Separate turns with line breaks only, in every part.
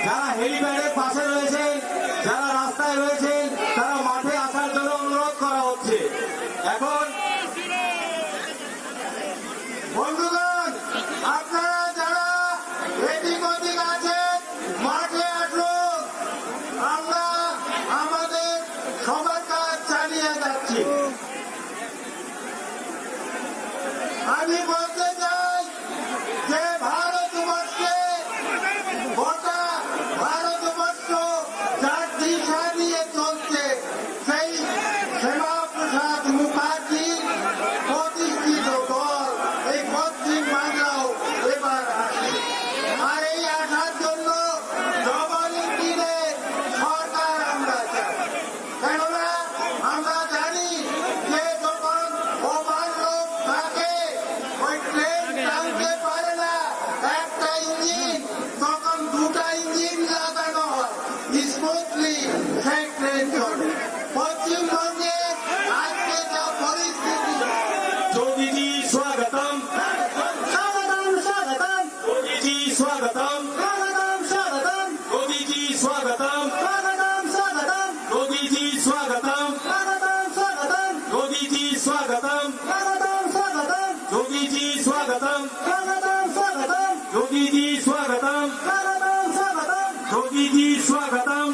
যারা হেলিপ্যাডের পাশে রয়েছেন, যারা রাস্তায় রয়েছেন, তারা মাঠে আসার জন্য অনুরোধ করা হচ্ছে। এখন বন্ধুগণ, আপনারা যারা এদিক ওদিক আছেন মাঠে আসুন, আমরা আমাদের সবার কাজ চালিয়ে যাচ্ছি। আমি বলতে চাই যে ভারতবর্ষে গোটা ভারতবর্ষ যার দিশা নিয়ে চলছে, সেই শ্যামাপ্রসাদ মুখার্জি প্রতিষ্ঠিত দল এই পশ্চিম বাংলাও এবার আসে। আর এই আসার জন্য জবাবদিহিতে সরকার আমরা চাই। কেননা আমরা জানি যে যখন ওভারলোড থাকে ওই ট্রেন টানতে পারে না একটা ইঞ্জিন, তখন দুটা ইঞ্জিন লাগানো হয়, স্মুথলি সেই ট্রেন চলে। পশ্চিমবঙ্গে আজকে যা পরিস্থিতি। যোগীজি স্বাগতম, স্বাগতম স্বাগতম, মোদীজি স্বাগতম, স্বাগতম স্বাগতম, মোদীজি স্বাগতম, স্বাগতম স্বাগতম, মোদীজি স্বাগতম, স্বাগতম স্বাগতম, মোদীজি স্বাগতম, স্বাগতম স্বাগতম, মোদীজি স্বাগতম, স্বাগতম স্বাগতম, মোদীজি স্বাগতম, স্বাগতম স্বাগতম, মোদীজি স্বাগতম,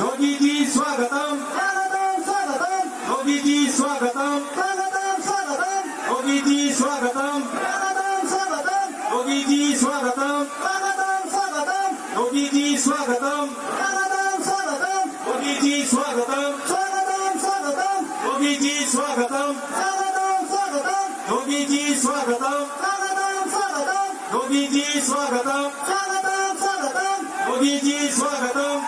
মোদীজি স্বাগতম, স্বাগতম স্বাগতম, মোদীজি স্বাগতম, স্বাগতম স্বাগতম, মোদীজি স্বাগতম, স্বাগতম স্বাগতম, মোদীজি স্বাগতম, স্বাগতম স্বাগতম, মোদীজি স্বাগতম, স্বাগতম স্বাগতম, মোদীজি স্বাগতম, স্বাগতম স্বাগতম, মোদীজি স্বাগতম, স্বাগতম স্বাগতম, মোদীজি স্বাগতম, স্বাগতম স্বাগতম, মোদীজি স্বাগতম, স্বাগতম স্বাগতম, মোদীজি স্বাগতম,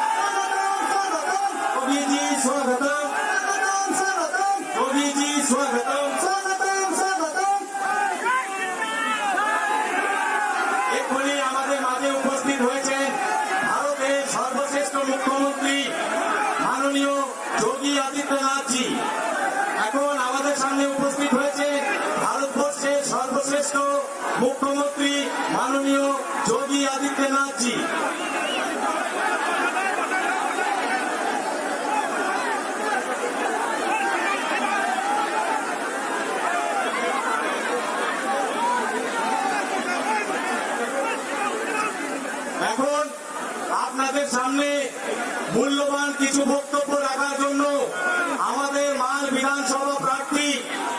মোদীজি স্বাগতম, স্বাগতম স্বাগতম, মোদীজি স্বাগতম, স্বাগতম স্বাগতম। এক্ষুনি আমাদের মাঝে উপস্থিত হয়েছেন ভারতের সর্বশ্রেষ্ঠ মুখ্যমন্ত্রী মাননীয় যোগী আদিত্যনাথজি। এখন আমাদের সামনে উপস্থিত হয়েছে ভারতবর্ষের সর্বশ্রেষ্ঠ মুখ্যমন্ত্রী মাননীয় যোগী আদিত্যনাথজি। এখন আপনাদের সামনে মূল্যবান কিছু বক্তব্য রাখার জন্য আমাদের মাল বিধানসভা প্রার্থী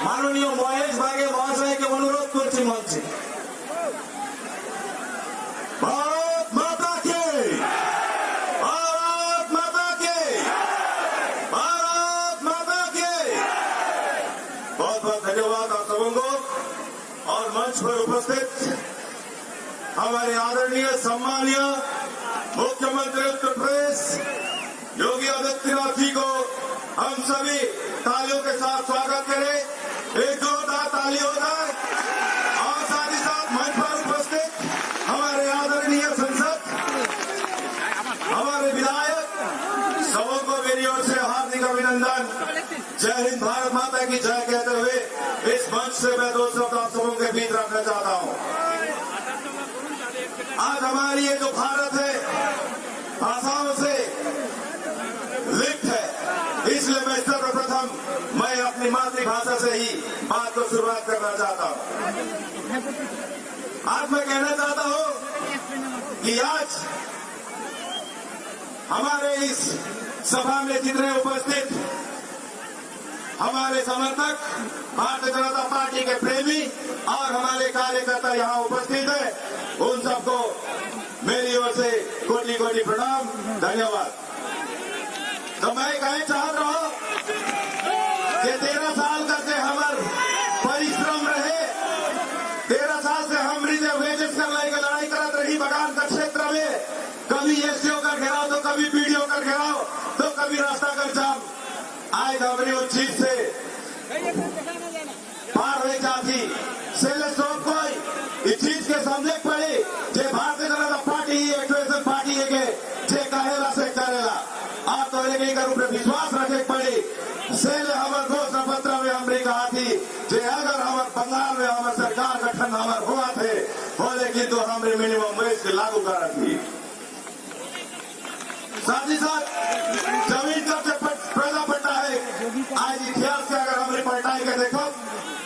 মাননীয় মহেশ বাগে মহাশয়কে অনুরোধ করছি মঞ্চে। ভারত মাতা কে, ভারত माता के, भारत माता के। बहुत बहुत धन्यवाद आप सबों को। और मंच पर उपस्थित हमारे आदरणीय सम्मानीय मुख्यमंत्री उत्तर प्रदेश योगी आदित्यनाथ जी को हम सभी तालियों के साथ स्वागत करें। एक जोरदार ताली हो जाए। और साथ ही साथ मंच पर उपस्थित हमारे आदरणीय संसद, हमारे विधायक, सबों को मेरी ओर से हार्दिक अभिनंदन। जय हिंद, भारत माता की जय कहते हुए इस मंच से मैं दो शब्द आप सबों के बीच रखना चाहता हूं। आज हमारी ये जो भारत है भाषाओं से लिप्त है, इसलिए मैं सर्वप्रथम मैं अपनी मातृभाषा से ही बात को शुरुआत करना चाहता हूं। आज मैं कहना चाहता हूं कि आज हमारे इस सभा में जितने उपस्थित हमारे समर्थक, भारतीय जनता पार्टी के प्रेमी और हमारे कार्यकर्ता यहाँ उपस्थित है, उन सबको मेरी ओर से कोटि कोटि प्रणाम, धन्यवाद। तो मैं कहना चाह रहा हूं कि 13 साल करके हमारे परिश्रम रहे, 13 साल से हम रिजर्वेशन कर लड़ाई करते रही बगान का क्षेत्र में। कभी एसडीओ का घेराव तो कभी बीडीओ का घेराव तो कभी रास्ता का जाम। आज हमारी उस चीज से पार हो जाती सेले सब कोई इस चीज के समझे पड़े जे भारतीय जनता पार्टी एक पार्टी है के जे कहेला से करेला आप तो एक ऊपर विश्वास रखे पड़े। सेले हमारे घोषणा पत्र में हमने कहा थी जे अगर हमारे बंगाल में हमारे सरकार गठन हमारे हुआ थे बोले कि तो हमने मिनिमम वेज के लागू करा थी। साथ ही साथ जमीन कब से पैदा पड़ता है। आज इतिहास से अगर हमने पलटाई के देखो,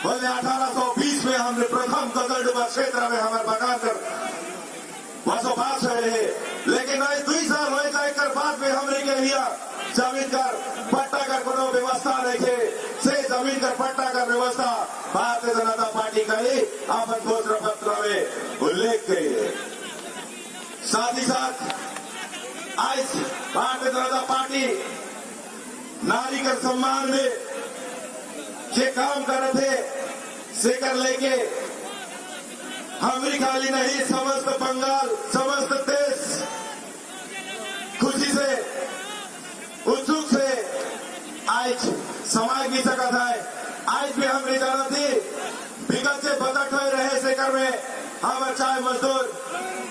बोले 1820 में हमने प्रथम गगनडुबा क्षेत्र में हमारे बगान कर बसोबास रहे, लेकिन आज 2 साल हो जाकर बाद में हमने के लिया जमीन कर पट्टा कर कोनो व्यवस्था रखे से जमीन कर पट्टा कर व्यवस्था भारतीय जनता पार्टी का ही अपन घोषणा पत्र में उल्लेख किए। साथ ही साथ आज भारतीय जनता पार्टी नारी के सम्मान में ये काम कर रहे थे, सेकर लेके हमारी खाली नहीं समस्त बंगाल समस्त देश खुशी से उत्सुक से आज समाज की सकत है। आज भी हम नहीं जाना थी विगत से बदट हुए रहे सेकर में हमारे चाय मजदूर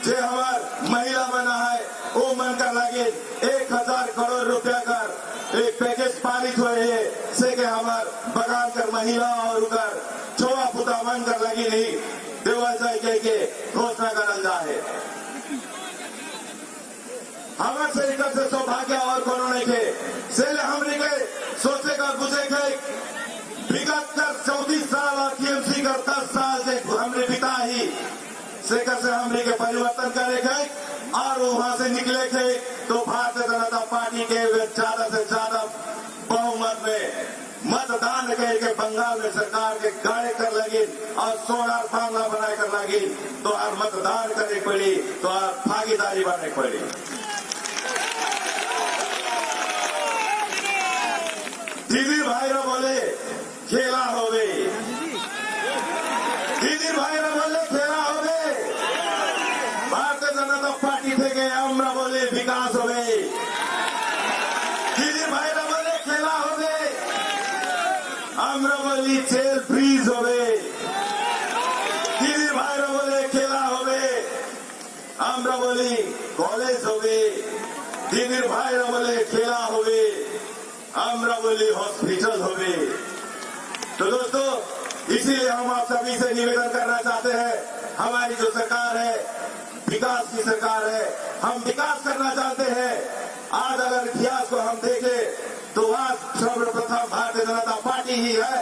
जो हमार महिला बना है वो मन कर लगे 1000 करोड़ रुपया कर एक पैकेज पारित हुए है से के हमार बगान कर महिला और उधर छोआ पुता मन कर लगी नहीं देवल जाए के घोषणा करल जाए। हमारे से इधर से सौभाग्य और कोनो नहीं थे सेले हमने के सोचे का बुझे के विगत कर 34 साल और टीएमसी कर 10 साल से हमने बिता ही सेकर से हमने के परिवर्तन करे गए और वहां से निकले थे तो भारतीय जनता पार्टी के ज्यादा से ज्यादा बहुमत में मतदान करके बंगाल में सरकार के गाड़े कर लगी और सोनार बांग्ला बनाए कर लगी तो और मतदान करने पड़ी तो और भागीदारी बनने पड़ी। दीदी भाई रा बोले खेला हो गई, दीदी भाई रा बोले खेला हो गए, भारतीय जनता पार्टी थे गए हमरा बोले विकास हो गए, दीदी भाई रा बोले खेला हो गए, हमरा बोली जेल फ्रीज हो गए, दीदी भाई रा बोले खेला हो गए, हमरा बोली कॉलेज हो गए, दीदी भाई रा बोले खेला हो गए, हमरा बोली हॉस्पिटल हो गए। तो दोस्तों इसीलिए हम आप सभी से निवेदन करना चाहते हैं, हमारी जो सरकार है विकास की सरकार है, हम विकास करना चाहते हैं। आज अगर इतिहास को हम देखें तो आज सर्वप्रथम भारतीय जनता पार्टी ही है,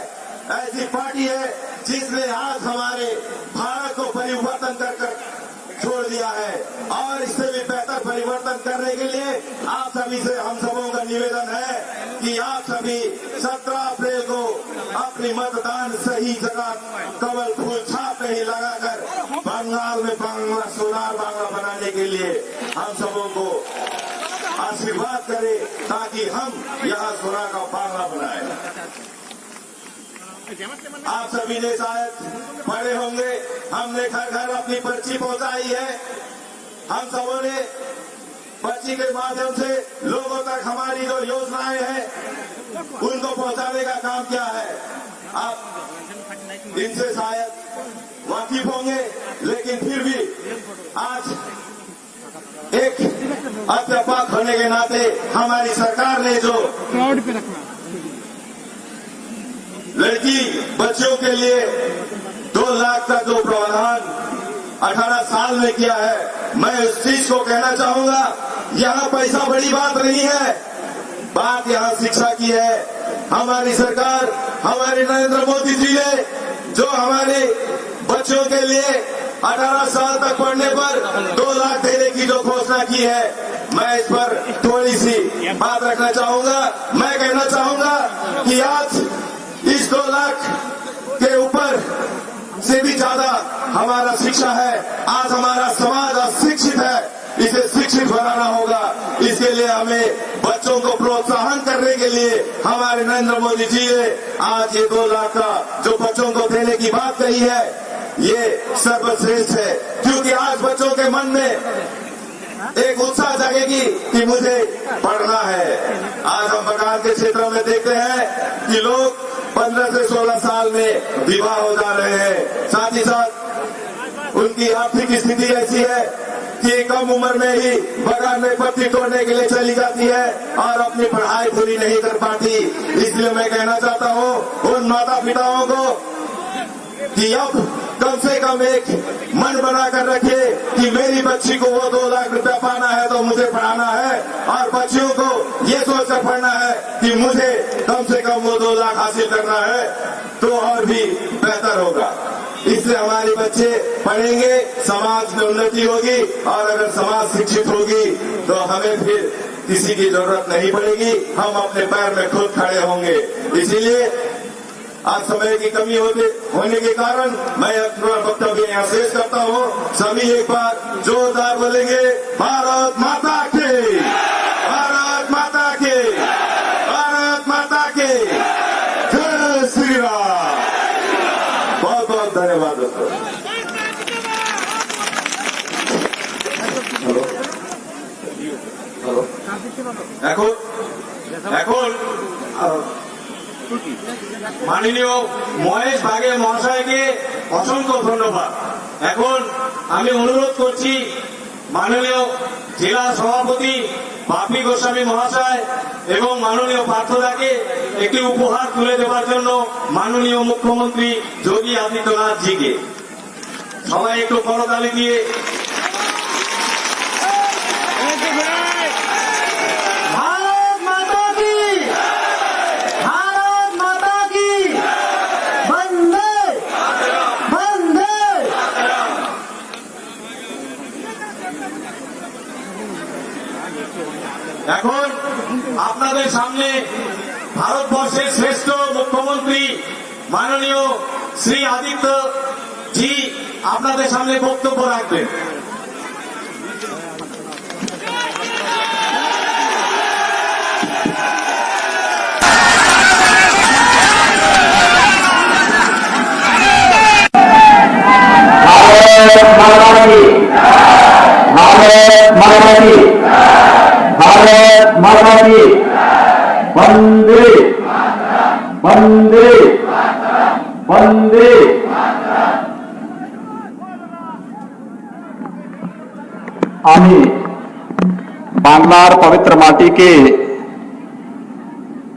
ऐसी पार्टी है जिसने आज हमारे भारत को परिवर्तन कर छोड़ दिया है और इससे भी बेहतर परिवर्तन करने के लिए आप सभी से हम सबों का निवेदन है कि आप सभी 17 अप्रैल को अपनी मतदान सही जगह कमल फूल छाप में ही लगाकर बंगाल में बांग्ला सोनार बांग्ला बनाने के लिए हम सबों को आशीर्वाद करें ताकि हम यहाँ सोनार का बांग्ला बनाए। आप सभी ने शायद पढ़े होंगे, हमने घर घर अपनी पर्ची पहुंचाई है, हम सबों ने पर्ची के माध्यम से लोगों तक हमारी जो योजनाएं हैं उनको पहुंचाने का काम किया है। आप इनसे शायद वाकिफ होंगे, लेकिन फिर भी आज एक अध्यापक होने के नाते हमारी सरकार ने जो लड़की बच्चों के लिए 2 लाख का जो प्रावधान 18 साल में किया है, मैं इस चीज को कहना चाहूंगा, यहाँ पैसा बड़ी बात नहीं है, बात यहाँ शिक्षा की है। हमारी सरकार हमारे नरेंद्र मोदी जी ने जो हमारे बच्चों के लिए 18 साल तक पढ़ने पर 2 लाख देने की जो घोषणा की है, मैं इस पर थोड़ी सी बात रखना चाहूंगा। मैं कहना चाहूंगा कि आज इस 2 लाख के ऊपर से भी ज्यादा हमारा शिक्षा है। आज हमारा समाज अशिक्षित है, इसे शिक्षित बनाना होगा। इसके लिए हमें बच्चों को प्रोत्साहन करने के लिए हमारे नरेंद्र मोदी जी ने आज ये 2 लाख का जो बच्चों को देने की बात कही है, ये सर्वश्रेष्ठ है, क्योंकि आज बच्चों के मन में एक उत्साह जगेगी कि मुझे पढ़ना है। आज हम बगान के क्षेत्रों में देखते हैं कि लोग 15 से 16 साल में विवाह हो जा रहे हैं। साथ ही साथ उनकी आर्थिक स्थिति ऐसी है कि कम उम्र में ही बगान में पत्ती तोड़ने के लिए चली जाती है और अपनी पढ़ाई पूरी नहीं कर पाती। इसलिए मैं कहना चाहता हूँ उन माता पिताओं को कि अब कम से कम एक मन बनाकर रखे कि मेरी बच्ची को वो 2 लाख रुपया पाना है तो मुझे पढ़ाना है, और बच्चियों को ये सोचकर पढ़ना है कि मुझे कम से कम वो 2 लाख हासिल करना है, तो और भी बेहतर होगा। इससे हमारे बच्चे पढ़ेंगे, समाज में उन्नति होगी, और अगर समाज शिक्षित होगी तो हमें फिर किसी की जरूरत नहीं पड़ेगी, हम अपने पैर में खुद खड़े होंगे। इसीलिए आज समय की कमी होने के कारण मैं अपना वक्तव्य यहाँ शेष करता हूँ। सभी एक बार जोरदार बोलेंगे, भारत माता की, भारत माता की, भारत माता की, जय श्री राम। बहुत बहुत धन्यवाद दोस्तों। এখন মাননীয় মহেশ বাগে মহাশয়কে অসংখ্য ধন্যবাদ। এখন আমি অনুরোধ করছি মাননীয় জেলা সভাপতি বাপি গোস্বামী মহাশয় এবং মাননীয় পার্থদাকে একটি উপহার তুলে দেওয়ার জন্য মাননীয় মুখ্যমন্ত্রী যোগী আদিত্যনাথ জিকে। সবাই একটু করতালি দিয়ে এখন আপনাদের সামনে ভারতবর্ষের শ্রেষ্ঠ মুখ্যমন্ত্রী মাননীয় শ্রী আদিত্য জি আপনাদের সামনে বক্তব্য রাখবেন।
भारत माता की वंदे वंदे वंदे। আমি বাংলার পবিত্র মাটিকে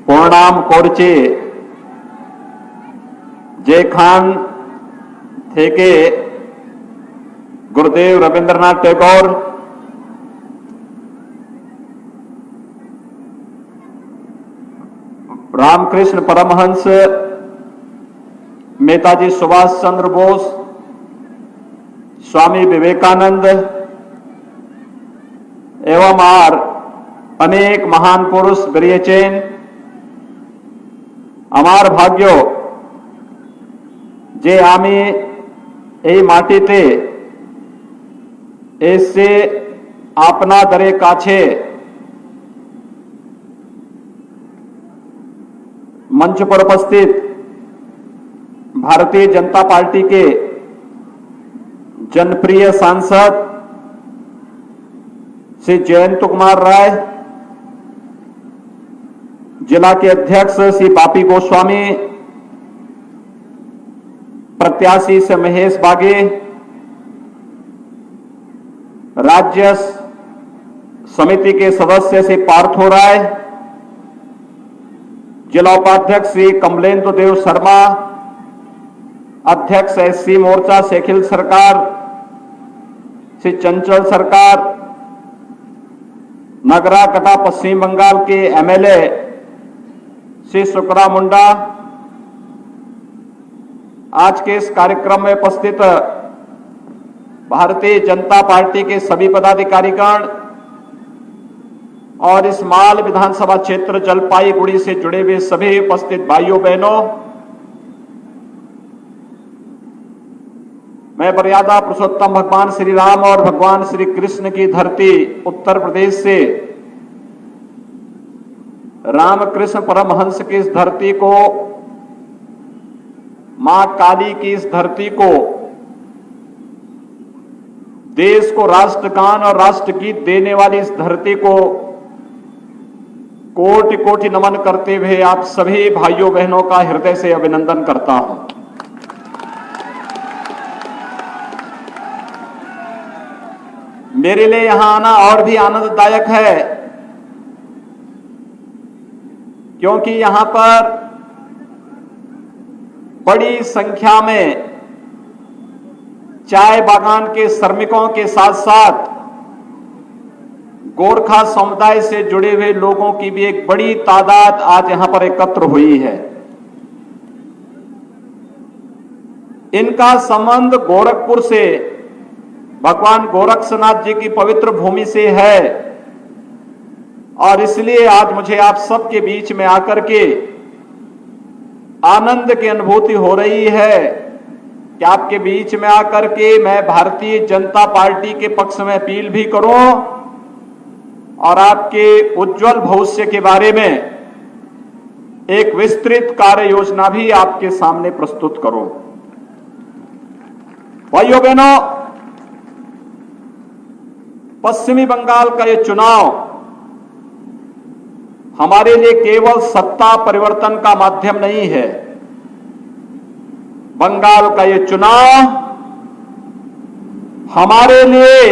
প্রণাম করছি, যেখান থেকে गुरुदेव रविंद्रनाथ टैगोर रामकृष्ण परमहंस, नेताजी सुभाष चंद्र बोस, स्वामी विवेकानंद एवं और अनेक महान पुरुष बेरिएছেন। আমার ভাগ্য যে আমি এই মাটিতে এসে আপনাদের কাছে मंच पर उपस्थित भारतीय जनता पार्टी के जनप्रिय सांसद श्री जयंत कुमार राय, जिला के अध्यक्ष श्री बापी गोस्वामी, प्रत्याशी से महेश बागे, राज्य समिति के सदस्य श्री पार्थो राय, जिला उपाध्यक्ष श्री कमलेंद्र देव शर्मा, अध्यक्ष एससी मोर्चा शेखिल सरकार श्री चंचल सरकार, नगरा कटा पश्चिम बंगाल के एमएलए श्री शुक्रा मुंडा, आज के इस कार्यक्रम में उपस्थित भारतीय जनता पार्टी के सभी पदाधिकारीगण और इस माल विधानसभा क्षेत्र जलपाईगुड़ी से जुड़े हुए सभी उपस्थित भाइयों बहनों, मैं मर्यादा पुरुषोत्तम भगवान श्री राम और भगवान श्री कृष्ण की धरती उत्तर प्रदेश से रामकृष्ण परमहंस की इस धरती को, मां काली की इस धरती को, देश को राष्ट्रगान और राष्ट्रगीत देने वाली इस धरती को कोटि कोटि नमन करते हुए आप सभी भाइयों बहनों का हृदय से अभिनंदन करता हूं। मेरे लिए यहां आना और भी आनंददायक है, क्योंकि यहां पर बड़ी संख्या में चाय बागान के श्रमिकों के साथ साथ गोरखा समुदाय से जुड़े हुए लोगों की भी एक बड़ी तादाद आज यहां पर एकत्र हुई है। इनका संबंध गोरखपुर से, भगवान गोरक्षनाथ जी की पवित्र भूमि से है और इसलिए आज मुझे आप सबके बीच में आकर के आनंद की अनुभूति हो रही है कि आपके बीच में आकर के मैं भारतीय जनता पार्टी के पक्ष में अपील भी करूं और आपके उज्जवल भविष्य के बारे में एक विस्तृत कार्य योजना भी आपके सामने प्रस्तुत करूं। भाइयों बहनों, पश्चिमी बंगाल का यह चुनाव हमारे लिए केवल सत्ता परिवर्तन का माध्यम नहीं है। बंगाल का यह चुनाव हमारे लिए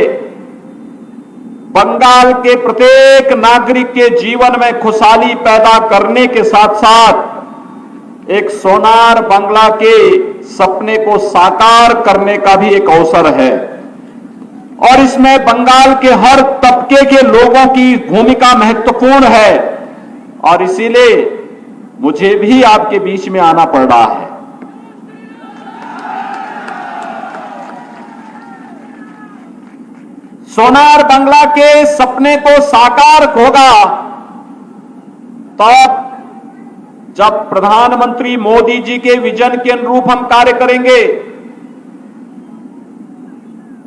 बंगाल के प्रत्येक नागरिक के जीवन में खुशहाली पैदा करने के साथ साथ एक सोनार बांग्ला के सपने को साकार करने का भी एक अवसर है और इसमें बंगाल के हर तबके के लोगों की भूमिका महत्वपूर्ण है और इसीलिए मुझे भी आपके बीच में आना पड़ रहा है। सोनार बांग्ला के सपने को साकार होगा तब जब प्रधानमंत्री मोदी जी के विजन के अनुरूप हम कार्य करेंगे।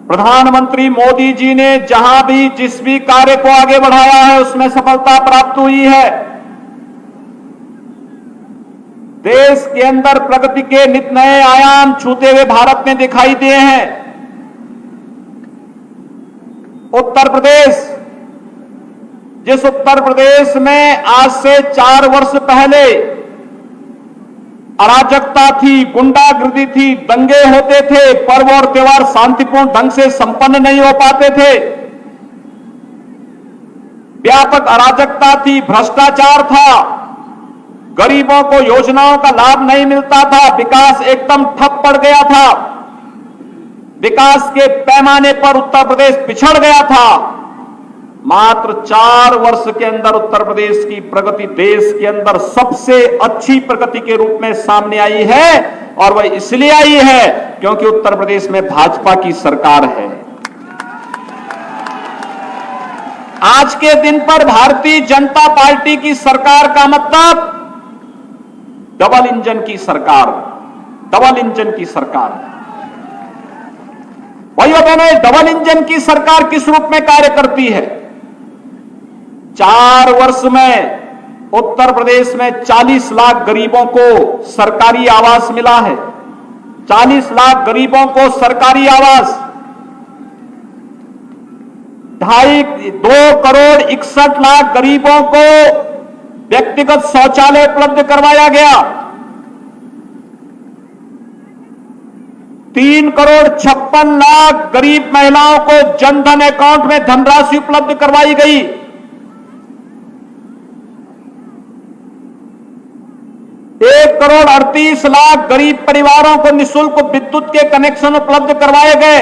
प्रधानमंत्री मोदी जी ने जहां भी जिस भी कार्य को आगे बढ़ाया है उसमें सफलता प्राप्त हुई है। देश के अंदर प्रगति के नित नए आयाम छूते हुए भारत में दिखाई दिए हैं। उत्तर प्रदेश, जिस उत्तर प्रदेश में आज से 4 वर्ष पहले अराजकता थी, गुंडागर्दी थी, दंगे होते थे, पर्व और त्योहार शांतिपूर्ण ढंग से संपन्न नहीं हो पाते थे, व्यापक अराजकता थी, भ्रष्टाचार था, गरीबों को योजनाओं का लाभ नहीं मिलता था, विकास एकदम ठप पड़ गया था, विकास के पैमाने पर उत्तर प्रदेश पिछड़ गया था। मात्र 4 वर्ष के अंदर उत्तर प्रदेश की प्रगति देश के अंदर सबसे अच्छी प्रगति के रूप में सामने आई है और वह इसलिए आई है क्योंकि उत्तर प्रदेश में भाजपा की सरकार है। आज के दिन पर भारतीय जनता पार्टी की सरकार का मतलब डबल इंजन की सरकार, डबल इंजन की सरकार। भाइयों बहनों, डबल इंजन की सरकार किस रूप में कार्य करती है? 4 वर्ष में उत्तर प्रदेश में 40 लाख गरीबों को सरकारी आवास मिला है। 40 लाख गरीबों को सरकारी आवास, 2 करोड़ 61 लाख गरीबों को व्यक्तिगत शौचालय उपलब्ध करवाया गया। 3 करोड़ 56 लाख गरीब महिलाओं को जनधन अकाउंट में धनराशि उपलब्ध करवाई गई। 1 करोड़ 38 लाख गरीब परिवारों को निःशुल्क विद्युत के कनेक्शन उपलब्ध करवाए गए।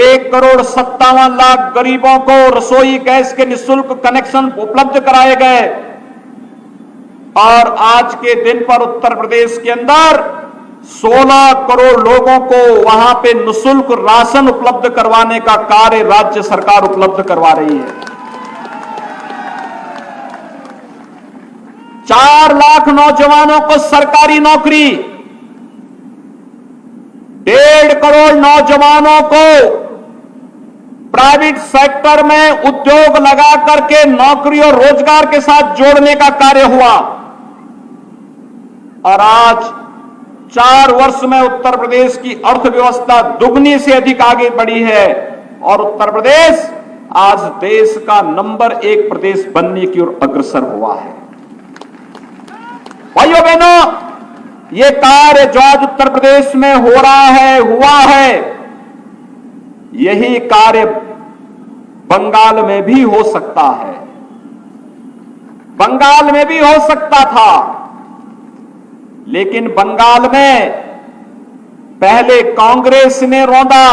1 करोड़ 57 लाख गरीबों को रसोई गैस के निःशुल्क कनेक्शन उपलब्ध कराए गए और आज के दिन पर उत्तर प्रदेश के अंदर 16 करोड़ लोगों को वहां पे निःशुल्क राशन उपलब्ध करवाने का कार्य राज्य सरकार उपलब्ध करवा रही है। 4 लाख नौजवानों को सरकारी नौकरी, 1.5 करोड़ नौजवानों को प्राइवेट सेक्टर में उद्योग लगा करके नौकरी और रोजगार के साथ जोड़ने का कार्य हुआ और आज 4 वर्ष में उत्तर प्रदेश की अर्थव्यवस्था दुगनी से अधिक आगे बढ़ी है और उत्तर प्रदेश आज देश का नंबर 1 प्रदेश बनने की ओर अग्रसर हुआ है। भाइयों बहनों, ये कार्य जो आज उत्तर प्रदेश में हो रहा है, हुआ है, यही कार्य बंगाल में भी हो सकता है, बंगाल में भी हो सकता था, लेकिन बंगाल में पहले कांग्रेस ने रौंदा,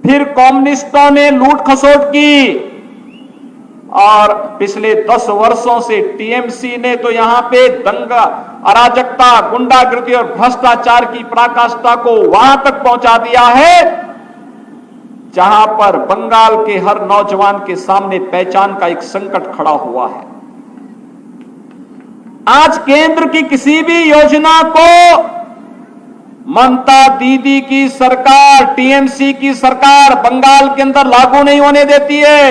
फिर कम्युनिस्टों ने लूट खसोट की, और पिछले 10 वर्षों से टीएमसी ने तो यहां पे दंगा, अराजकता, गुंडागर्दी और भ्रष्टाचार की पराकाष्ठा को वहां तक पहुंचा दिया है जहां पर बंगाल के हर नौजवान के सामने पहचान का एक संकट खड़ा हुआ है। आज केंद्र की किसी भी योजना को ममता दीदी की सरकार, टीएमसी की सरकार बंगाल के अंदर लागू नहीं होने देती है।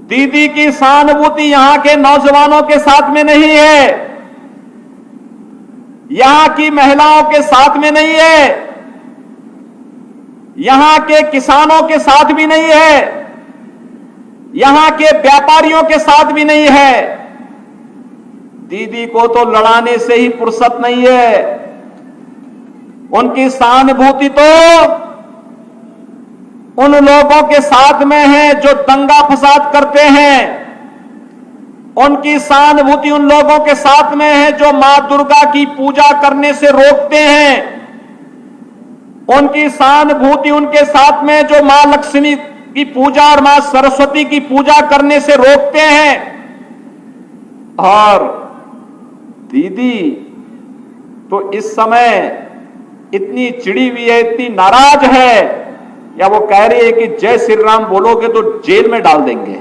दीदी की सहानुभूति यहां के नौजवानों के साथ में नहीं है, यहां की महिलाओं के साथ में नहीं है, यहां के किसानों के साथ भी नहीं है, यहां के व्यापारियों के साथ भी नहीं है। दीदी को तो लड़ाने से ही फुर्सत नहीं है। उनकी सहानुभूति तो उन लोगों के साथ में है जो दंगा फसाद करते हैं। उनकी सहानुभूति उन लोगों के साथ में है जो मां दुर्गा की पूजा करने से रोकते हैं। उनकी सहानुभूति उनके साथ में जो मां लक्ष्मी की पूजा और मां सरस्वती की पूजा करने से रोकते हैं। और दीदी तो इस समय इतनी चिड़ी हुई है, इतनी नाराज है, या वो कह रही है कि जय श्री राम बोलोगे तो जेल में डाल देंगे।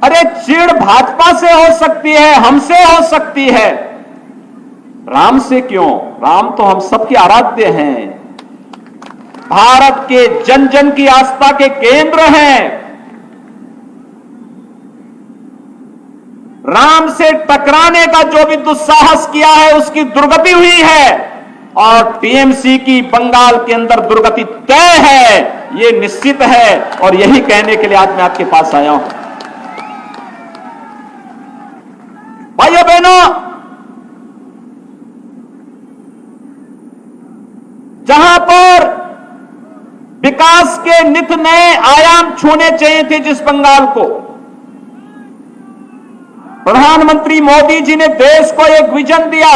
अरे चिड़ भाजपा से हो सकती है, हमसे हो सकती है, राम से क्यों? राम तो हम सबके आराध्य हैं, भारत के जन जन की आस्था के केंद्र हैं। राम से टकराने का जो भी दुस्साहस किया है उसकी दुर्गति हुई है, और टीएमसी की बंगाल के अंदर दुर्गति तय है, ये निश्चित है। और यही कहने के लिए आज मैं आपके पास आया हूं। भाइयों बहनों, जहां पर विकास के नित नए आयाम छूने चाहिए थे जिस बंगाल को, प्रधानमंत्री मोदी जी ने देश को एक विजन दिया।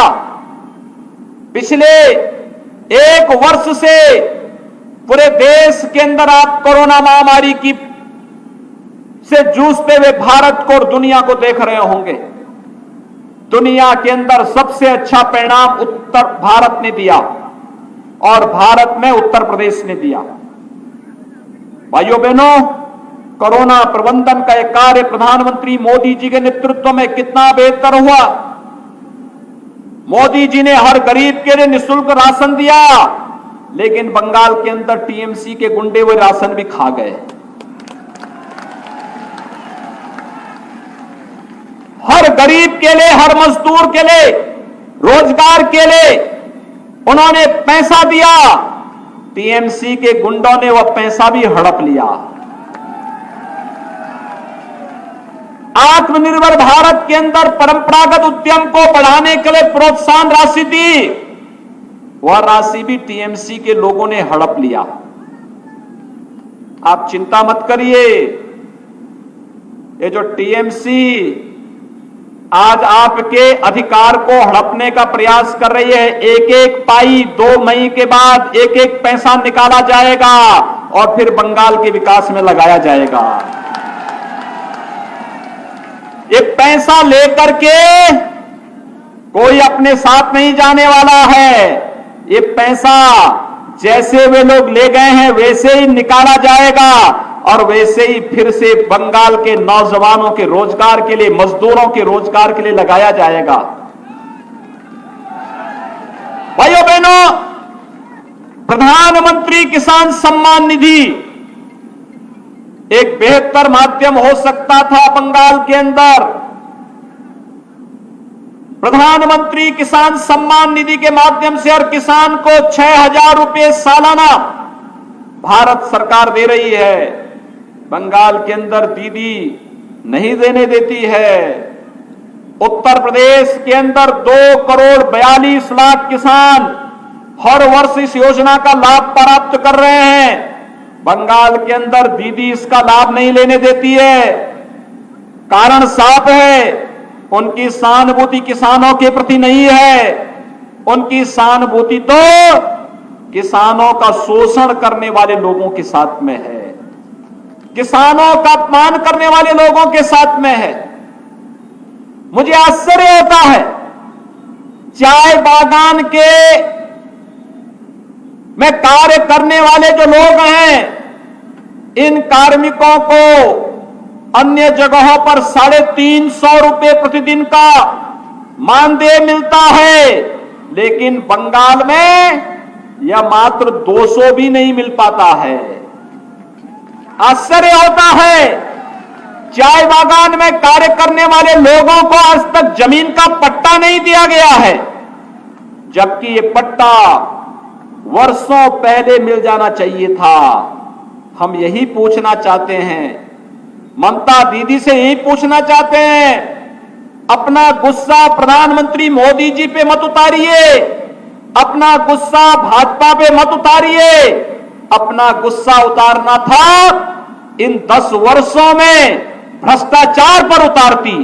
पिछले 1 वर्ष से पूरे देश के अंदर आप कोरोना महामारी की से जूझते हुए भारत को और दुनिया को देख रहे होंगे। दुनिया के अंदर सबसे अच्छा परिणाम उत्तर भारत ने दिया, और भारत में उत्तर प्रदेश ने दिया। भाइयों बहनों, कोरोना प्रबंधन का एक कार्य प्रधानमंत्री मोदी जी के नेतृत्व में कितना बेहतर हुआ। मोदी जी ने हर गरीब के लिए निःशुल्क राशन दिया, लेकिन बंगाल के अंदर टीएमसी के गुंडे वो राशन भी खा गए। हर गरीब के लिए, हर मजदूर के लिए, रोजगार के लिए उन्होंने पैसा दिया, टीएमसी के गुंडों ने वह पैसा भी हड़प लिया। आत्मनिर्भर भारत के अंदर परंपरागत उद्यम को बढ़ाने के लिए प्रोत्साहन राशि दी, वह राशि भी टीएमसी के लोगों ने हड़प लिया। आप चिंता मत करिए, ये जो टीएमसी आज आपके अधिकार को हड़पने का प्रयास कर रही है, एक एक पाई 2 मई के बाद एक एक पैसा निकाला जाएगा और फिर बंगाल के विकास में लगाया जाएगा। ये पैसा लेकर के कोई अपने साथ नहीं जाने वाला है। ये पैसा जैसे वे लोग ले गए हैं वैसे ही निकाला जाएगा, और वैसे ही फिर से बंगाल के नौजवानों के रोजगार के लिए, मजदूरों के रोजगार के लिए लगाया जाएगा। भाइयों बहनों, प्रधानमंत्री किसान सम्मान निधि एक बेहतर माध्यम हो सकता था बंगाल के अंदर। प्रधानमंत्री किसान सम्मान निधि के माध्यम से हर किसान को 6,000 रुपए सालाना भारत सरकार दे रही है। बंगाल के अंदर दीदी नहीं देने देती है। उत्तर प्रदेश के अंदर 2,42,00,000 किसान हर वर्ष इस योजना का लाभ प्राप्त कर रहे हैं। बंगाल के अंदर दीदी इसका लाभ नहीं लेने देती है। कारण साफ है, उनकी सहानुभूति किसानों के प्रति नहीं है, उनकी सहानुभूति तो किसानों का शोषण करने वाले लोगों के साथ में है, किसानों का अपमान करने वाले लोगों के साथ में है। मुझे आश्चर्य होता है, चाय बागान के में कार्य करने वाले जो लोग हैं, इन कार्मिकों को अन्य जगहों पर 350 रुपए प्रतिदिन का मानदेय मिलता है, लेकिन बंगाल में यह मात्र 200 भी नहीं मिल पाता है। आश्चर्य होता है, चाय बागान में कार्य करने वाले लोगों को आज तक जमीन का पट्टा नहीं दिया गया है, जबकि ये पट्टा वर्षों पहले मिल जाना चाहिए था। हम यही पूछना चाहते हैं, ममता दीदी से यही पूछना चाहते हैं, अपना गुस्सा प्रधानमंत्री मोदी जी पे मत उतारिए, अपना गुस्सा भाजपा पे मत उतारिए। अपना गुस्सा उतारना था इन 10 वर्षों में भ्रष्टाचार पर उतारती,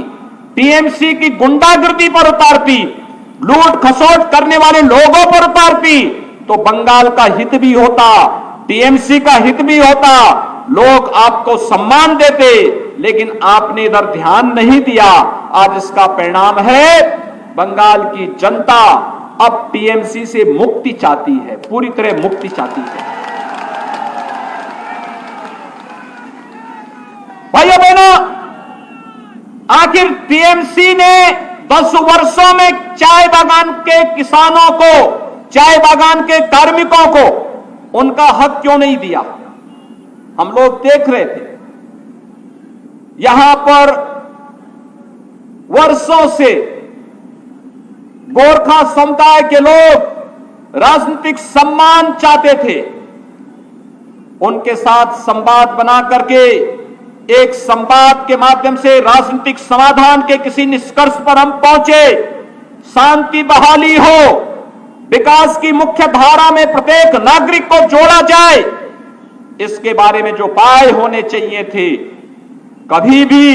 टीएमसी की गुंडागर्दी पर उतारती, लूट खसोट करने वाले लोगों पर उतारती, तो बंगाल का हित भी होता, टीएमसी का हित भी होता, लोग आपको सम्मान देते, लेकिन आपने इधर ध्यान नहीं दिया। आज इसका परिणाम है, बंगाल की जनता अब टीएमसी से मुक्ति चाहती है, पूरी तरह मुक्ति चाहती है। भाइयों बहनों, आखिर टीएमसी ने 10 वर्षों में चाय बागान के किसानों को, चाय बागान के कार्मिकों को उनका हक क्यों नहीं दिया? हम लोग देख रहे थे, यहां पर वर्षों से गोरखा समुदाय के लोग राजनीतिक सम्मान चाहते थे। उनके साथ संवाद बना करके, एक संवाद के माध्यम से राजनीतिक समाधान के किसी निष्कर्ष पर हम पहुंचे, शांति बहाली हो, विकास की मुख्य धारा में प्रत्येक नागरिक को जोड़ा जाए, इसके बारे में जो उपाय होने चाहिए थे, कभी भी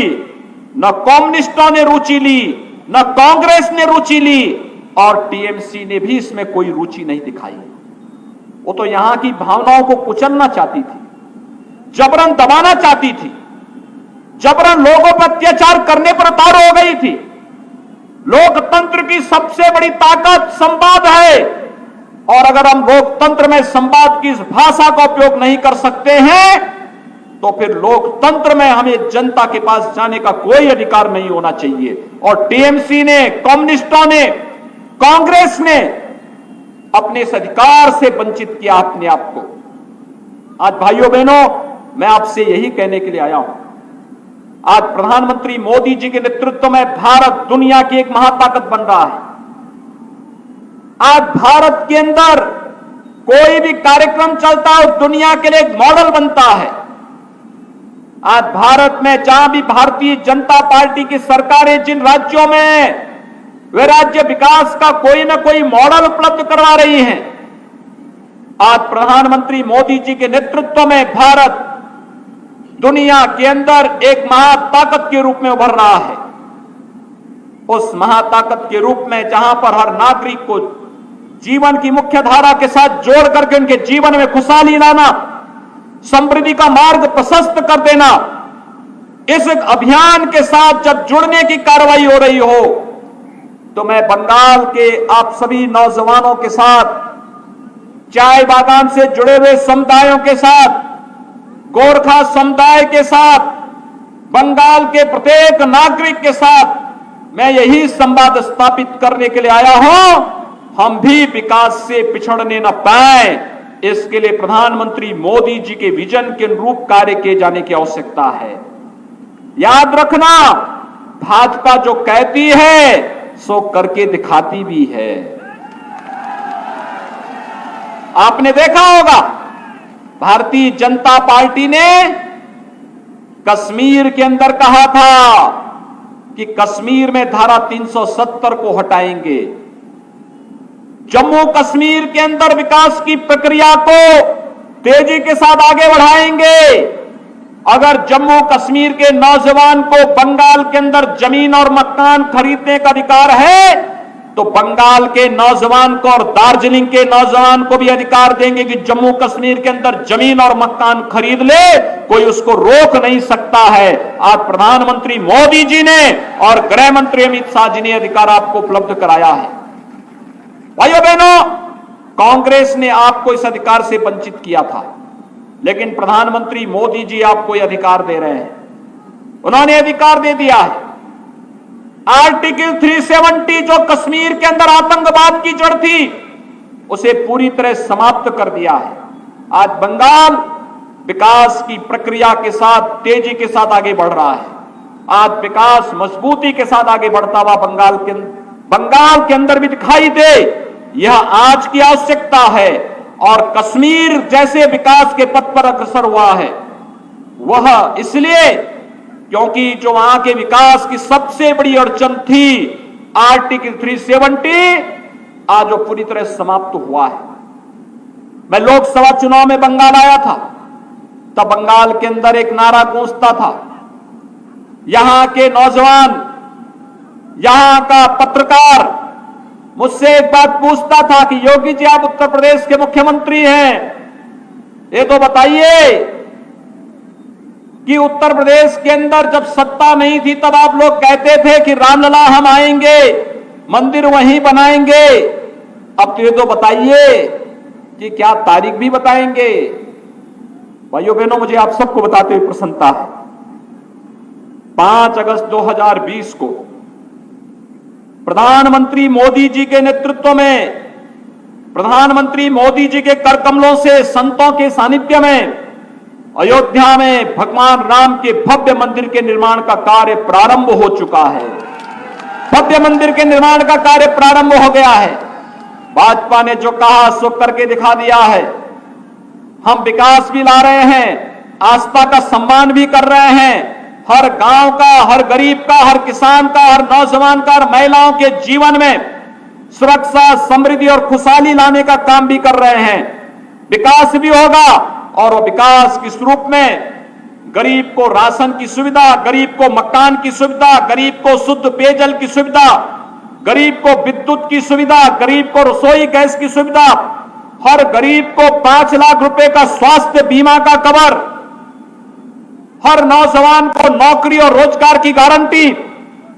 न कम्युनिस्टों ने रुचि ली, न कांग्रेस ने रुचि ली, और टीएमसी ने भी इसमें कोई रुचि नहीं दिखाई। वो तो यहां की भावनाओं को कुचलना चाहती थी, जबरन दबाना चाहती थी, जबरन लोगों पर अत्याचार करने पर उतार हो गई थी। लोकतंत्र की सबसे बड़ी ताकत संवाद है, और अगर हम लोकतंत्र में संवाद की इस भाषा का उपयोग नहीं कर सकते हैं, तो फिर लोकतंत्र में हमें जनता के पास जाने का कोई अधिकार नहीं होना चाहिए। और टीएमसी ने, कम्युनिस्टों ने, कांग्रेस ने अपने इस अधिकार से वंचित किया अपने आप को। आज भाइयों बहनों, मैं आपसे यही कहने के लिए आया हूं, आज प्रधानमंत्री मोदी जी के नेतृत्व में भारत दुनिया की एक महाताकत बन रहा है। आज भारत के अंदर कोई भी कार्यक्रम चलता है, दुनिया के लिए एक मॉडल बनता है। आज भारत में जहां भी भारतीय जनता पार्टी की सरकारें जिन राज्यों में, वे राज्य विकास का कोई ना कोई मॉडल उपलब्ध करवा रही हैं। आज प्रधानमंत्री मोदी जी के नेतृत्व में भारत दुनिया के अंदर एक महाताकत के रूप में उभर रहा है। उस महाताकत के रूप में जहां पर हर नागरिक को जीवन की मुख्य धारा के साथ जोड़ करके उनके जीवन में खुशहाली लाना, समृद्धि का मार्ग प्रशस्त कर देना, इस अभियान के साथ जब जुड़ने की कार्रवाई हो रही हो, तो मैं बंगाल के आप सभी नौजवानों के साथ, चाय बागान से जुड़े हुए समुदायों के साथ, गोरखा समुदाय के साथ, बंगाल के प्रत्येक नागरिक के साथ मैं यही संवाद स्थापित करने के लिए आया हूं, हम भी विकास से पिछड़ने न पाए, इसके लिए प्रधानमंत्री मोदी जी के विजन के अनुरूप कार्य किए जाने की आवश्यकता है। याद रखना, भाजपा जो कहती है सो करके दिखाती भी है। आपने देखा होगा, भारतीय जनता पार्टी ने कश्मीर के अंदर कहा था कि कश्मीर में धारा 370 को हटाएंगे, जम्मू कश्मीर के अंदर विकास की प्रक्रिया को तेजी के साथ आगे बढ़ाएंगे। अगर जम्मू कश्मीर के नौजवान को बंगाल के अंदर जमीन और मकान खरीदने का अधिकार है, तो बंगाल के नौजवान को और दार्जिलिंग के नौजवान को भी अधिकार देंगे कि जम्मू कश्मीर के अंदर जमीन और मकान खरीद ले, कोई उसको रोक नहीं सकता है। आज प्रधानमंत्री मोदी जी ने और गृह मंत्री अमित शाह जी ने अधिकार आपको उपलब्ध कराया है। भाइयों बहनों, कांग्रेस ने आपको इस अधिकार से वंचित किया था, लेकिन प्रधानमंत्री मोदी जी आपको यह अधिकार दे रहे हैं। उन्होंने अधिकार दे दिया है। आर्टिकल 370 जो कश्मीर के अंदर आतंकवाद की जड़ थी, उसे पूरी तरह समाप्त कर दिया है। आज बंगाल विकास की प्रक्रिया के साथ तेजी के साथ आगे बढ़ रहा है। आज विकास मजबूती के साथ आगे बढ़ता हुआ बंगाल के अंदर भी दिखाई दे, यह आज की आवश्यकता है। और कश्मीर जैसे विकास के पथ पर अग्रसर हुआ है, वह इसलिए क्योंकि जो वहां के विकास की सबसे बड़ी अड़चन थी, आर्टिकल 370, आज वो पूरी तरह समाप्त हुआ है। मैं लोकसभा चुनाव में बंगाल आया था, तब बंगाल के अंदर एक नारा गूंजता था। यहां के नौजवान, यहां का पत्रकार मुझसे एक बात पूछता था कि योगी जी, आप उत्तर प्रदेश के मुख्यमंत्री हैं, ये तो बताइए कि उत्तर प्रदेश के अंदर जब सत्ता नहीं थी तब आप लोग कहते थे कि रामलला हम आएंगे, मंदिर वहीं बनाएंगे। अब तो ये तो बताइए कि क्या तारीख भी बताएंगे। भाइयों बहनों, मुझे आप सबको बताते हुए प्रसन्नता है, 5 अगस्त 2020 को प्रधानमंत्री मोदी जी के नेतृत्व में, प्रधानमंत्री मोदी जी के कर कमलों से, संतों के सानिध्य में अयोध्या में भगवान राम के भव्य मंदिर के निर्माण का कार्य प्रारंभ हो चुका है। भव्य मंदिर के निर्माण का कार्य प्रारंभ हो गया है। भाजपा ने जो कहा सो करके दिखा दिया है। हम विकास भी ला रहे हैं, आस्था का सम्मान भी कर रहे हैं। हर गांव का, हर गरीब का, हर किसान का, हर नौजवान का, हर महिलाओं के जीवन में सुरक्षा, समृद्धि और खुशहाली लाने का काम भी कर रहे हैं। विकास भी होगा और वो विकास किस रूप में? गरीब को राशन की सुविधा, गरीब को मकान की सुविधा, गरीब को शुद्ध पेयजल की सुविधा, गरीब को विद्युत की सुविधा, गरीब को रसोई गैस की सुविधा, हर गरीब को 5 लाख रुपए का स्वास्थ्य बीमा का कवर, हर नौजवान को नौकरी और रोजगार की गारंटी,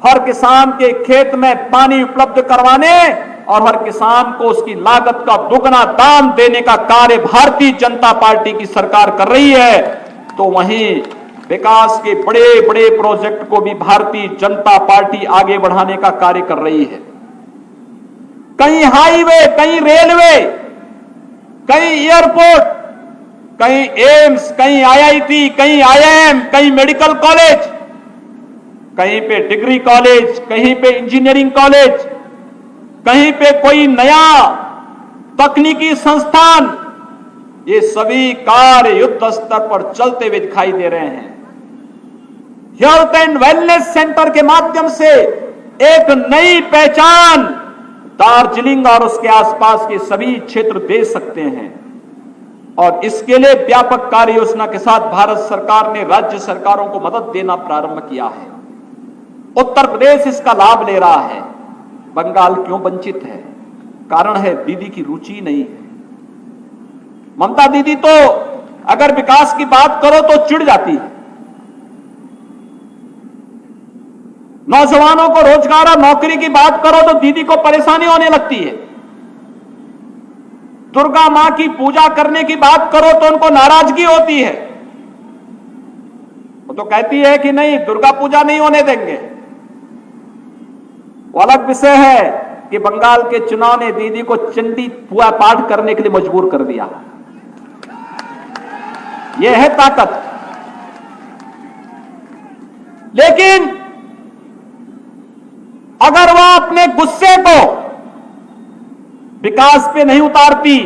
हर किसान के खेत में पानी उपलब्ध करवाने और हर किसान को उसकी लागत का दुगना दाम देने का कार्य भारतीय जनता पार्टी की सरकार कर रही है। तो वहीं विकास के बड़े बड़े प्रोजेक्ट को भी भारतीय जनता पार्टी आगे बढ़ाने का कार्य कर रही है। कहीं हाईवे, कहीं रेलवे, कहीं एयरपोर्ट, कहीं एम्स, कहीं आईआईटी, कहीं आईआईएम, कहीं मेडिकल कॉलेज, कहीं पे डिग्री कॉलेज, कहीं पे इंजीनियरिंग कॉलेज, कहीं पे कोई नया तकनीकी संस्थान, ये सभी कार्य युद्ध स्तर पर चलते हुए दिखाई दे रहे हैं। हेल्थ एंड वेलनेस सेंटर के माध्यम से एक नई पहचान दार्जिलिंग और उसके आसपास के सभी क्षेत्र दे सकते हैं। और इसके लिए व्यापक कार्य योजना के साथ भारत सरकार ने राज्य सरकारों को मदद देना प्रारंभ किया है। उत्तर प्रदेश इसका लाभ ले रहा है। बंगाल क्यों वंचित है? कारण है दीदी की रुचि नहीं है। ममता दीदी तो अगर विकास की बात करो तो चिढ़ जाती है। नौजवानों को रोजगार और नौकरी की बात करो तो दीदी को परेशानी होने लगती है। दुर्गा मां की पूजा करने की बात करो तो उनको नाराजगी होती है। वो तो कहती है कि नहीं, दुर्गा पूजा नहीं होने देंगे। वो अलग विषय है कि बंगाल के चुनाव ने दीदी को चंडी पूजा पाठ करने के लिए मजबूर कर दिया। यह है ताकत। लेकिन अगर वह अपने गुस्से को विकास पे नहीं उतारती,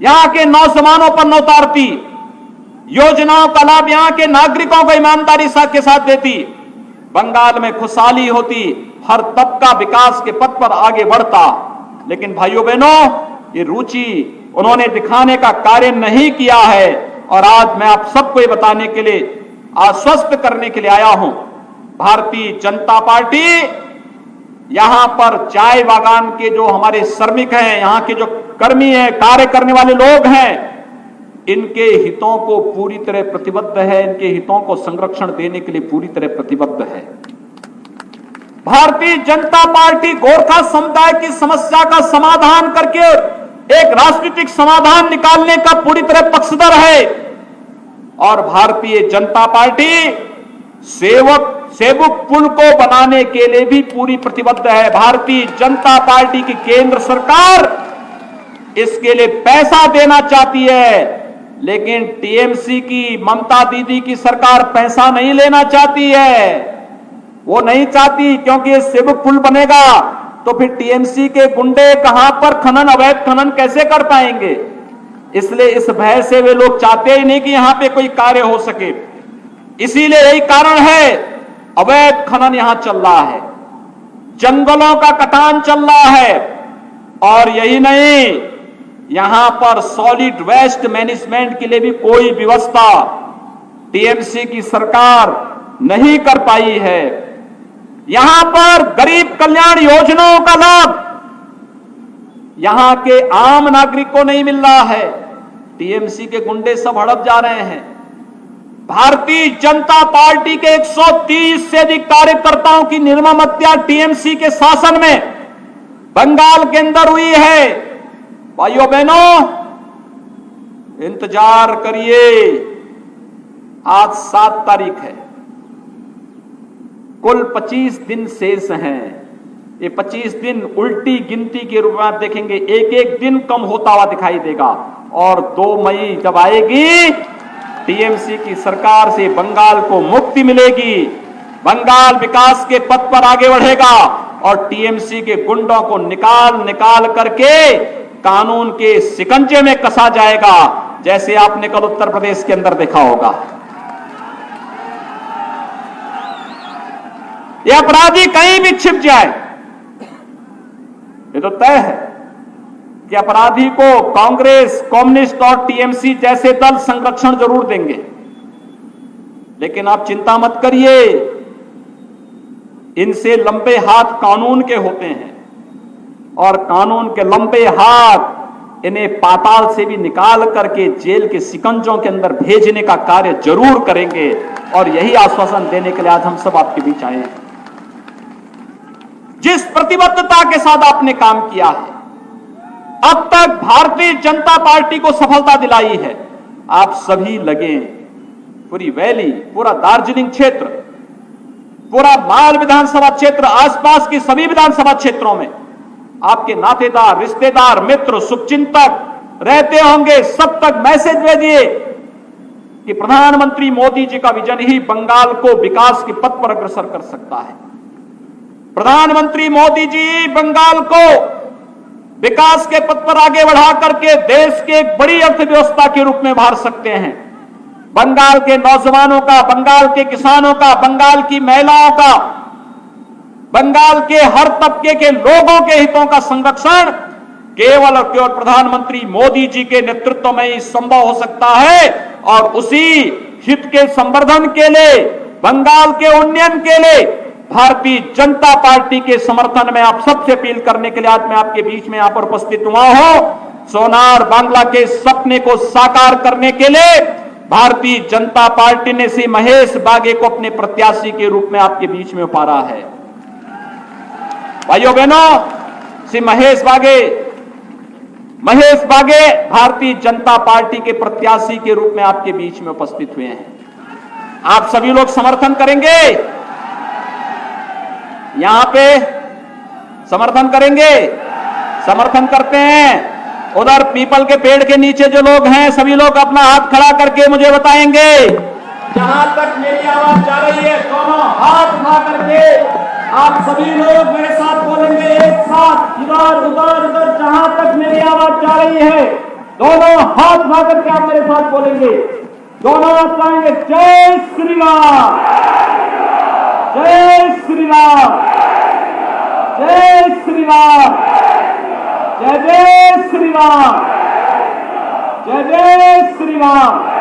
यहां के नौजवानों पर न उतारती, योजनाओं का लाभ यहां के नागरिकों को ईमानदारी के साथ देती, बंगाल में खुशहाली होती, हर तबका विकास के पथ पर आगे बढ़ता। लेकिन भाइयों बहनों, ये रुचि उन्होंने दिखाने का कार्य नहीं किया है। और आज मैं आप सबको ये बताने के लिए, आश्वस्त करने के लिए आया हूं, भारतीय जनता पार्टी यहां पर चाय बागान के जो हमारे श्रमिक हैं, यहां के जो कर्मी हैं, कार्य करने वाले लोग हैं, इनके हितों को पूरी तरह प्रतिबद्ध है, इनके हितों को संरक्षण देने के लिए पूरी तरह प्रतिबद्ध है। भारतीय जनता पार्टी गोरखा समुदाय की समस्या का समाधान करके एक राजनीतिक समाधान निकालने का पूरी तरह पक्षधर है। और भारतीय जनता पार्टी सेवक पुल को बनाने के लिए भी पूरी प्रतिबद्ध है। भारतीय जनता पार्टी की केंद्र सरकार इसके लिए पैसा देना चाहती है, लेकिन टीएमसी की ममता दीदी की सरकार पैसा नहीं लेना चाहती है। वो नहीं चाहती, क्योंकि ये सेवक पुल बनेगा तो फिर टीएमसी के गुंडे कहां पर खनन, अवैध खनन कैसे कर पाएंगे। इसलिए इस भय से वे लोग चाहते ही नहीं कि यहां पे कोई कार्य हो सके। इसीलिए यही कारण है अवैध खनन यहां चल रहा है, जंगलों का कटान चल रहा है। और यही नहीं, यहां पर सॉलिड वेस्ट मैनेजमेंट के लिए भी कोई व्यवस्था टीएमसी की सरकार नहीं कर पाई है। यहां पर गरीब कल्याण योजनाओं का लाभ यहां के आम नागरिक को नहीं मिल रहा है। टीएमसी के गुंडे सब हड़प जा रहे हैं। भारतीय जनता पार्टी के 130 से अधिक कार्यकर्ताओं की निर्मम हत्या टीएमसी के शासन में बंगाल के अंदर हुई है। भाइयों बहनों, इंतजार करिए, आज 7 तारीख है, कुल 25 दिन शेष हैं। ये 25 दिन उल्टी गिनती के रूप में आप देखेंगे, एक एक दिन कम होता हुआ दिखाई देगा। और 2 मई जब आएगी, टीएमसी की सरकार से बंगाल को मुक्ति मिलेगी, बंगाल विकास के पथ पर आगे बढ़ेगा और टीएमसी के गुंडों को निकाल करके कानून के शिकंजे में कसा जाएगा, जैसे आपने कल उत्तर प्रदेश के अंदर देखा होगा। ये अपराधी कहीं भी छिप जाए, ये तो तय है कि अपराधी को कांग्रेस, कम्युनिस्ट और टीएमसी जैसे दल संरक्षण जरूर देंगे। लेकिन आप चिंता मत करिए, इनसे लंबे हाथ कानून के होते हैं और कानून के लंबे हाथ इन्हें पाताल से भी निकाल करके जेल के शिकंजों के अंदर भेजने का कार्य जरूर करेंगे। और यही आश्वासन देने के लिए आज हम सब आपके बीच आए हैं। जिस प्रतिबद्धता के साथ आपने काम किया है, अब तक भारतीय जनता पार्टी को सफलता दिलाई है, आप सभी लगे। पूरी वैली, पूरा दार्जिलिंग क्षेत्र, पूरा माल विधानसभा क्षेत्र, आसपास की सभी विधानसभा क्षेत्रों में आपके नातेदार, रिश्तेदार, मित्र, शुभचिंतक रहते होंगे। सब तक मैसेज भेजिए कि प्रधानमंत्री मोदी जी का विजन ही बंगाल को विकास के पथ पर अग्रसर कर सकता है। प्रधानमंत्री मोदी जी बंगाल को विकास के पथ पर आगे बढ़ा करके देश के एक बड़ी अर्थव्यवस्था के रूप में उभार सकते हैं। बंगाल के नौजवानों का, बंगाल के किसानों का, बंगाल की महिलाओं का, बंगाल के हर तबके के लोगों के हितों का संरक्षण केवल और केवल प्रधानमंत्री मोदी जी के नेतृत्व में ही संभव हो सकता है। और उसी हित के संवर्धन के लिए, बंगाल के उन्नयन के लिए भारतीय जनता पार्टी के समर्थन में आप सबसे अपील करने के लिए आज मैं आपके बीच में यहां पर उपस्थित हुआ हूं। सोनार बांग्ला के सपने को साकार करने के लिए भारतीय जनता पार्टी ने श्री महेश बागे को अपने प्रत्याशी के रूप में आपके बीच में उतारा है। भाइयों बहनों, श्री महेश बागे भारतीय जनता पार्टी के प्रत्याशी के रूप में आपके बीच में उपस्थित हुए हैं। आप सभी लोग समर्थन करेंगे, यहां पे समर्थन करेंगे, समर्थन करते हैं। उधर पीपल के पेड़ के नीचे जो लोग हैं, सभी लोग अपना हाथ खड़ा करके मुझे बताएंगे। जहां तक मेरी आवाज जा रही है, दोनों हाथ उठा करके आप सभी लोग मेरे साथ बोलेंगे एक साथ, इधर उधर उधर, जहां तक मेरी आवाज जा रही है दोनों हाथ उठा करके आप मेरे साथ बोलेंगे। दोनों हाथ उठाएंगे, जय श्री राम, जय श्री राम, जय श्री राम, जय जय श्री राम। जय जय श्री राम।